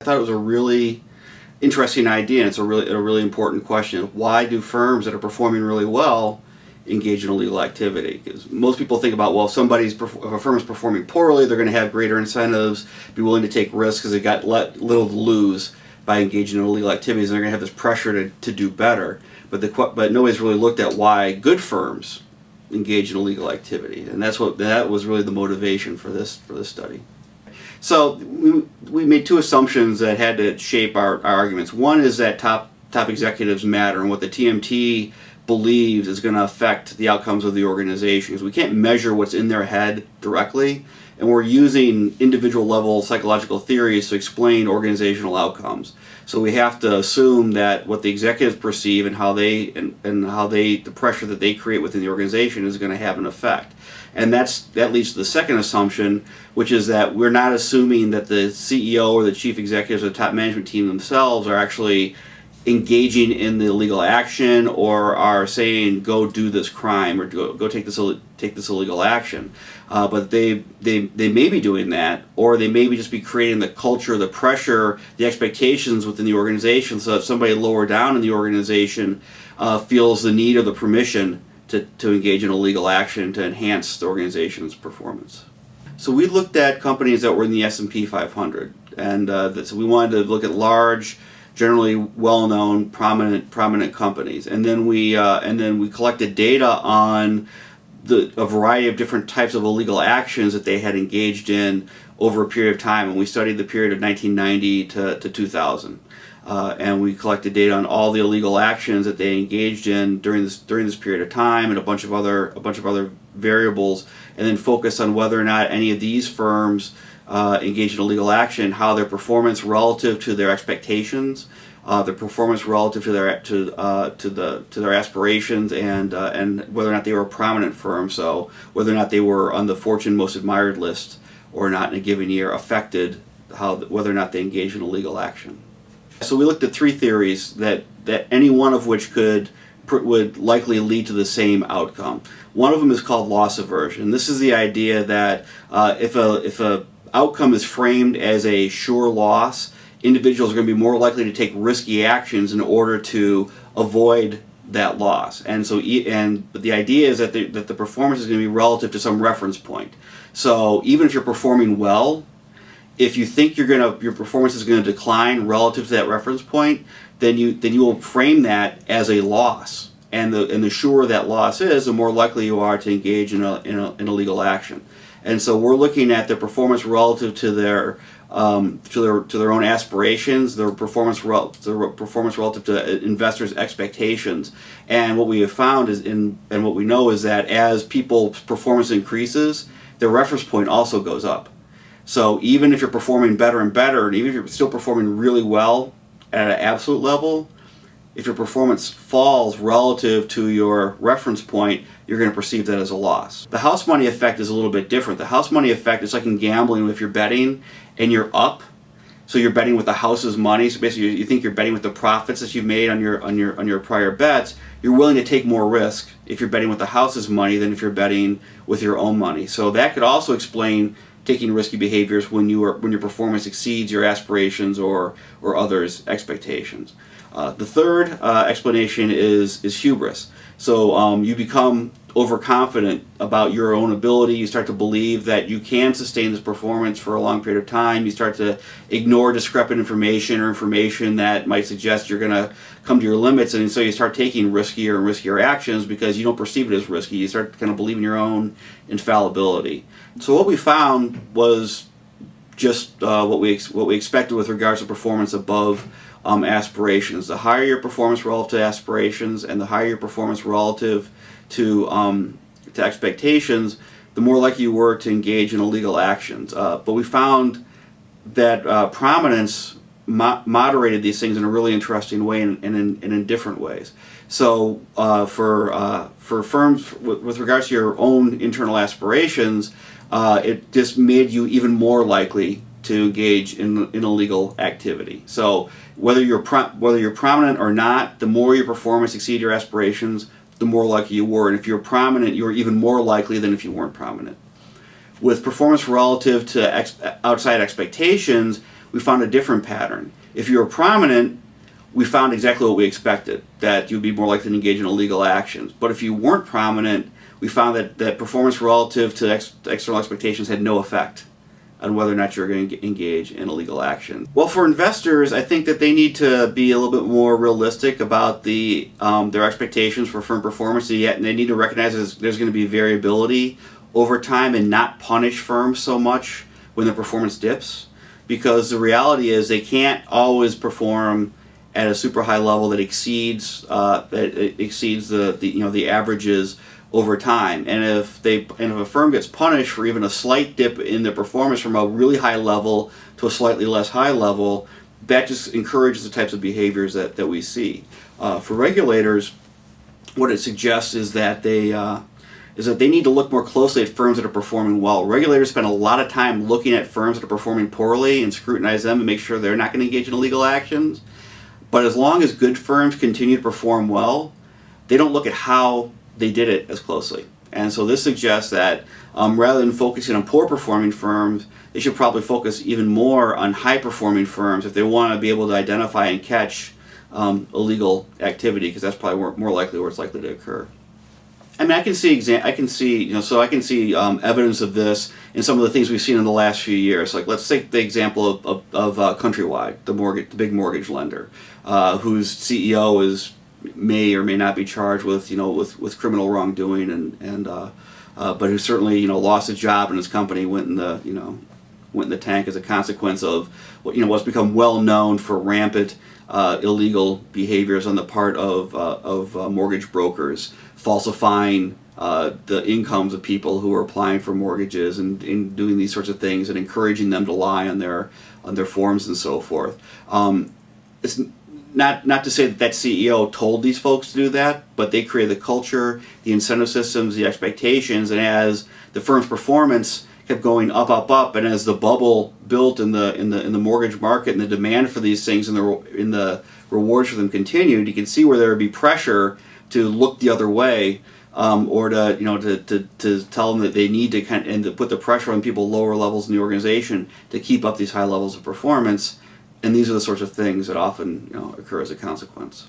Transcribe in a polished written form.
I thought it was a really interesting idea, and it's a really important question. Why do firms that are performing really well engage in illegal activity? Because most people think about, well, if a firm is performing poorly, they're going to have greater incentives, be willing to take risks because they've got little to lose by engaging in illegal activities, and they're going to have this pressure to do better. But nobody's really looked at why good firms engage in illegal activity, and that was really the motivation for this study. So we made two assumptions that had to shape our arguments. One is that top executives matter, and what the TMT believes is going to affect the outcomes of the organization. Because we can't measure what's in their head directly, and we're using individual level psychological theories to explain organizational outcomes. So we have to assume that what the executives perceive and how the pressure that they create within the organization is going to have an effect. And that leads to the second assumption, which is that we're not assuming that the CEO or the chief executives or the top management team themselves are actually engaging in the illegal action or are saying, go do this crime or go take this illegal action. But they may be doing that, or they may just be creating the culture, the pressure, the expectations within the organization so that somebody lower down in the organization feels the need or the permission to engage in illegal action to enhance the organization's performance. So we looked at companies that were in the S&P 500, and so we wanted to look at large, generally well-known, prominent companies, and then we collected data on a variety of different types of illegal actions that they had engaged in over a period of time, and we studied the period of 1990 to 2000. And we collected data on all the illegal actions that they engaged in during this period of time, and a bunch of other variables, and then focused on whether or not any of these firms engaged in illegal action, how their performance relative to their expectations, their performance relative to their aspirations, and whether or not they were a prominent firm. So whether or not they were on the Fortune Most Admired list or not in a given year affected whether or not they engaged in illegal action. So we looked at three theories that any one of which would likely lead to the same outcome. One of them is called loss aversion. This is the idea that if a outcome is framed as a sure loss, individuals are going to be more likely to take risky actions in order to avoid that loss. And so, but the idea is that the performance is going to be relative to some reference point. So even if you're performing well, if you think your performance is going to decline relative to that reference point, then you will frame that as a loss. And the surer that loss is, the more likely you are to engage in a legal action. And so we're looking at their performance relative to their own aspirations, their performance relative to investors' expectations. And what we have found and what we know is that as people's performance increases, their reference point also goes up. So even if you're performing better and better, and even if you're still performing really well at an absolute level, if your performance falls relative to your reference point, you're going to perceive that as a loss. The house money effect is a little bit different. The house money effect is like in gambling. If you're betting and you're up, so you're betting with the house's money. So basically, you think you're betting with the profits that you've made on your prior bets. You're willing to take more risk if you're betting with the house's money than if you're betting with your own money. So that could also explain taking risky behaviors when your performance exceeds your aspirations or others' expectations. The third explanation is hubris. So you become overconfident about your own ability. You start to believe that you can sustain this performance for a long period of time. You start to ignore discrepant information or information that might suggest you're going to come to your limits, and so you start taking riskier and riskier actions because you don't perceive it as risky. You start to kind of believe in your own infallibility. So what we found was just what we expected with regards to performance above aspirations. The higher your performance relative to aspirations, and the higher your performance relative to expectations, the more likely you were to engage in illegal actions. But we found that prominence moderated these things in a really interesting way and in different ways. So for firms with regards to your own internal aspirations, it just made you even more likely to engage in illegal activity. So whether you're prominent or not, the more your performance exceeded your aspirations, the more likely you were. And if you're prominent, you're even more likely than if you weren't prominent. With performance relative to outside expectations, we found a different pattern. If you were prominent, we found exactly what we expected, that you'd be more likely to engage in illegal actions. But if you weren't prominent, we found that performance relative to external expectations had no effect on whether or not you're going to engage in illegal action. Well, for investors, I think that they need to be a little bit more realistic about their expectations for firm performance, and they need to recognize that there's going to be variability over time and not punish firms so much when the performance dips, because the reality is they can't always perform at a super high level that exceeds the averages over time. And if a firm gets punished for even a slight dip in their performance from a really high level to a slightly less high level, that just encourages the types of behaviors that we see. For regulators, what it suggests is that they need to look more closely at firms that are performing well. Regulators spend a lot of time looking at firms that are performing poorly and scrutinize them and make sure they're not going to engage in illegal actions. But as long as good firms continue to perform well, they don't look at how they did it as closely. And so this suggests that rather than focusing on poor performing firms, they should probably focus even more on high performing firms if they want to be able to identify and catch illegal activity, because that's probably more likely where it's likely to occur. I mean, I can see evidence of this in some of the things we've seen in the last few years. Like, let's take the example of Countrywide, the big mortgage lender, whose CEO may or may not be charged with criminal wrongdoing, but who certainly lost his job and his company went in the tank as a consequence of what's become well known for rampant illegal behaviors on the part of mortgage brokers, falsifying the incomes of people who are applying for mortgages and doing these sorts of things and encouraging them to lie on their forms and so forth. It's not to say that CEO told these folks to do that, but they created the culture, the incentive systems, the expectations, and as the firm's performance kept going up, and as the bubble built in the mortgage market and the demand for these things and the rewards for them continued, you can see where there would be pressure to look the other way, or to tell them that they need to and to put the pressure on people lower levels in the organization to keep up these high levels of performance. And these are the sorts of things that often occur as a consequence.